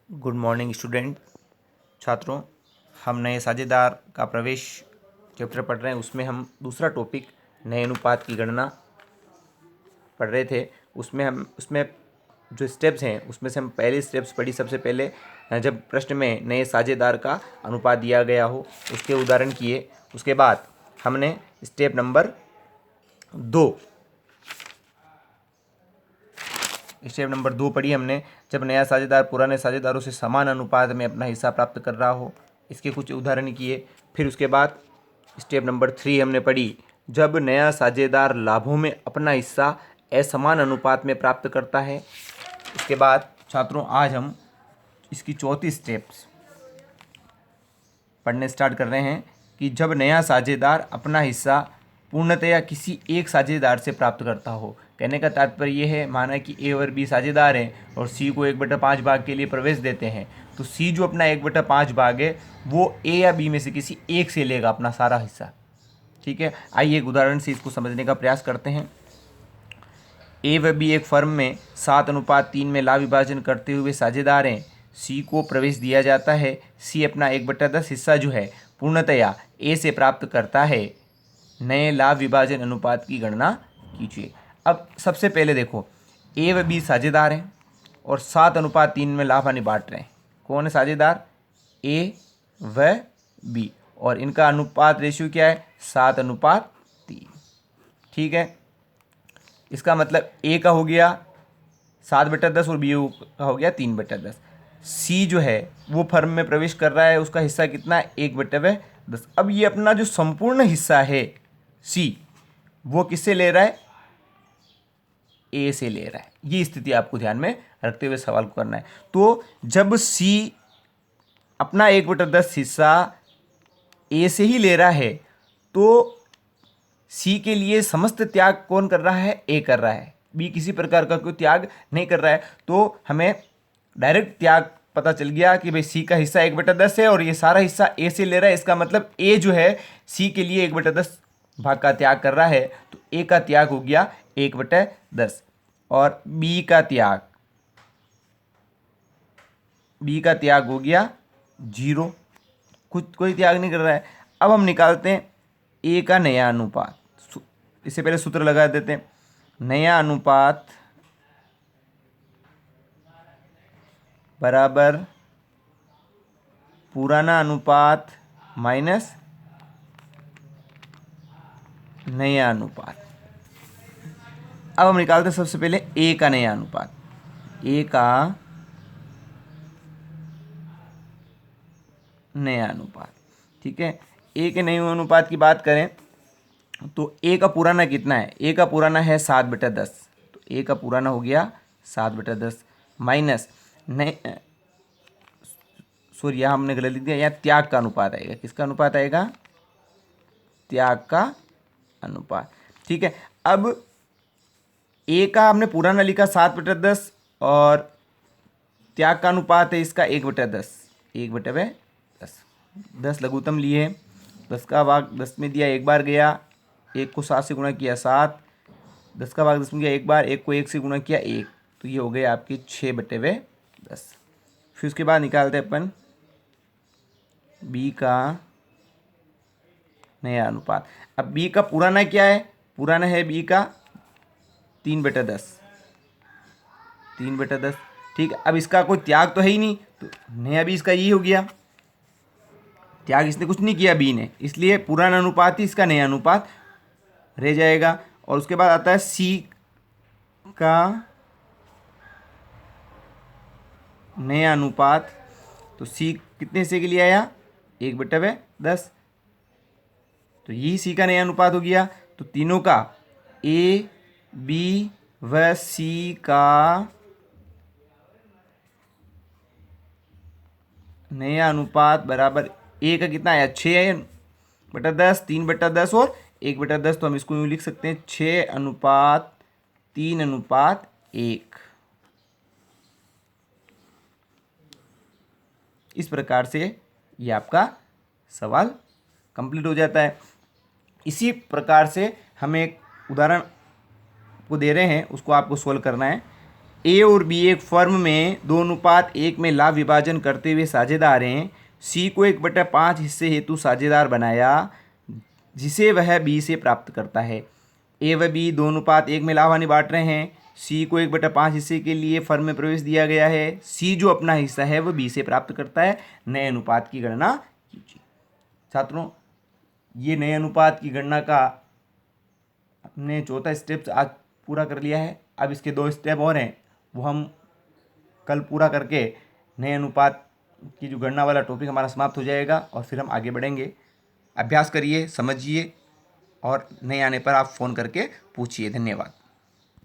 Good morning student छात्रों। हम नए साझेदार का प्रवेश चैप्टर पढ़ रहे हैं। उसमें हम दूसरा टॉपिक नए अनुपात की गणना पढ़ रहे थे। उसमें जो स्टेप्स हैं उसमें से हम पहले स्टेप्स पढ़ी। सबसे पहले जब प्रश्न में नए साझेदार का अनुपात दिया गया हो उसके उदाहरण किए। उसके बाद हमने स्टेप नंबर 2 पढ़ी हमने। जब नया साझेदार पुराने साझेदारों से समान अनुपात में अपना हिस्सा प्राप्त कर रहा हो, इसके कुछ उदाहरण किए। फिर उसके बाद स्टेप नंबर 3 हमने पढ़ी, जब नया साझेदार लाभों में अपना हिस्सा असमान अनुपात में प्राप्त करता है। इसके बाद छात्रों आज हम इसकी चौथी स्टेप्स पढ़ने स्टार्ट कर रहे हैं कि जब नया साझेदार अपना हिस्सा पूर्णतया किसी एक साझेदार से प्राप्त करता हो। कहने का तात्पर्य ये है, माना कि ए और बी साझेदार हैं और सी को 1/5 भाग के लिए प्रवेश देते हैं, तो सी जो अपना 1/5 भाग है वो ए या बी में से किसी एक से लेगा अपना सारा हिस्सा। ठीक है, आइए एक उदाहरण से इसको समझने का प्रयास करते हैं। ए व बी एक फर्म में 7:3 में लाभ विभाजन करते हुए साझेदार हैं। सी को प्रवेश दिया जाता है। सी अपना 1/10 हिस्सा जो है पूर्णतया ए से प्राप्त करता है। नए लाभ विभाजन अनुपात की गणना कीजिए। अब सबसे पहले देखो, ए व बी साझेदार हैं और 7:3 में लाभ हानि बांट रहे हैं। कौन है साझेदार? ए व बी, और इनका अनुपात रेशियो क्या है? 7:3। ठीक है, इसका मतलब ए का हो गया 7/10 और बी का हो गया 3/10। सी जो है वो फर्म में प्रवेश कर रहा है, उसका हिस्सा कितना है? 1/10। अब ये अपना जो संपूर्ण हिस्सा है सी, वो किससे ले रहा है? ए से ले रहा है। ये स्थिति आपको ध्यान में रखते हुए सवाल को करना है। तो जब सी अपना 1/10 हिस्सा ए से ही ले रहा है तो सी के लिए समस्त त्याग कौन कर रहा है? ए कर रहा है। बी किसी प्रकार का कोई त्याग नहीं कर रहा है। तो हमें डायरेक्ट त्याग पता चल गया कि भाई सी का हिस्सा 1/10 है और ये सारा हिस्सा ए से ले रहा है। इसका मतलब ए जो है सी के लिए 1/10 भाग का त्याग कर रहा है। तो ए का त्याग हो गया 1/10 और बी का त्याग हो गया 0। कोई त्याग नहीं कर रहा है। अब हम निकालते हैं ए का नया अनुपात। इससे पहले सूत्र लगा देते हैं। नया अनुपात बराबर पुराना अनुपात माइनस नया अनुपात। अब हम निकालते हैं सबसे पहले ए का नया अनुपात। ए का नया अनुपात, ठीक है। ए के नए अनुपात की बात करें तो ए का पुराना कितना है? ए का पुराना है 7/10। तो ए का पुराना हो गया 7/10 माइनस नए, सॉरी यहाँ हमने गलत लिख दिया। यहाँ त्याग का अनुपात आएगा। किसका अनुपात आएगा? त्याग का अनुपात। ठीक है, अब ए का हमने पुराना लिखा 7/10 और त्याग का अनुपात है इसका 1/10। 1/10 10 लघुत्तम लिए, 10 का भाग 10 में दिया, एक बार गया, 1 को 7 से गुणा किया 7, 10 का भाग 10 में गया एक बार, 1 को 1 से गुणा किया 1, तो ये हो गए आपके 6/10। फिर उसके बाद निकालते हैं अपन बी का नया अनुपात। अब बी का पुराना क्या है? पुराना है बी का 3/10। 3/10, ठीक है। अब इसका कोई त्याग तो है ही नहीं, तो नया भी इसका यही हो गया। त्याग इसने कुछ नहीं किया बी ने, इसलिए पुराना अनुपात ही इसका नया अनुपात रह जाएगा। और उसके बाद आता है सी का नया अनुपात। तो सी कितने से के लिए आया? 1/10। तो यही सी का नया अनुपात हो गया। तो तीनों का, ए बी व सी का नया अनुपात बराबर ए का कितना आया? 6/10, 3/10 और 1/10। तो हम इसको यूँ लिख सकते हैं 6:3:1। इस प्रकार से ये आपका सवाल कंप्लीट हो जाता है। इसी प्रकार से हम एक उदाहरण को दे रहे हैं, उसको आपको सोल्व करना है। ए और बी एक फर्म में 2:1 में लाभ विभाजन करते हुए साझेदार हैं। सी को 1/5 हिस्से हेतु साझेदार बनाया जिसे वह बी से प्राप्त करता है। ए व बी 2:1 में लाभ हानि बांट रहे हैं। सी को 1/5 हिस्से के लिए फर्म में प्रवेश दिया गया है। सी जो अपना हिस्सा है वह बी से प्राप्त करता है। नए अनुपात की गणना कीजिए। छात्रों, ये नए अनुपात की गणना का हमने चौथा स्टेप आज पूरा कर लिया है। अब इसके 2 स्टेप और हैं, वो हम कल पूरा करके नए अनुपात की जो गणना वाला टॉपिक हमारा समाप्त हो जाएगा और फिर हम आगे बढ़ेंगे। अभ्यास करिए, समझिए और नहीं आने पर आप फ़ोन करके पूछिए। धन्यवाद।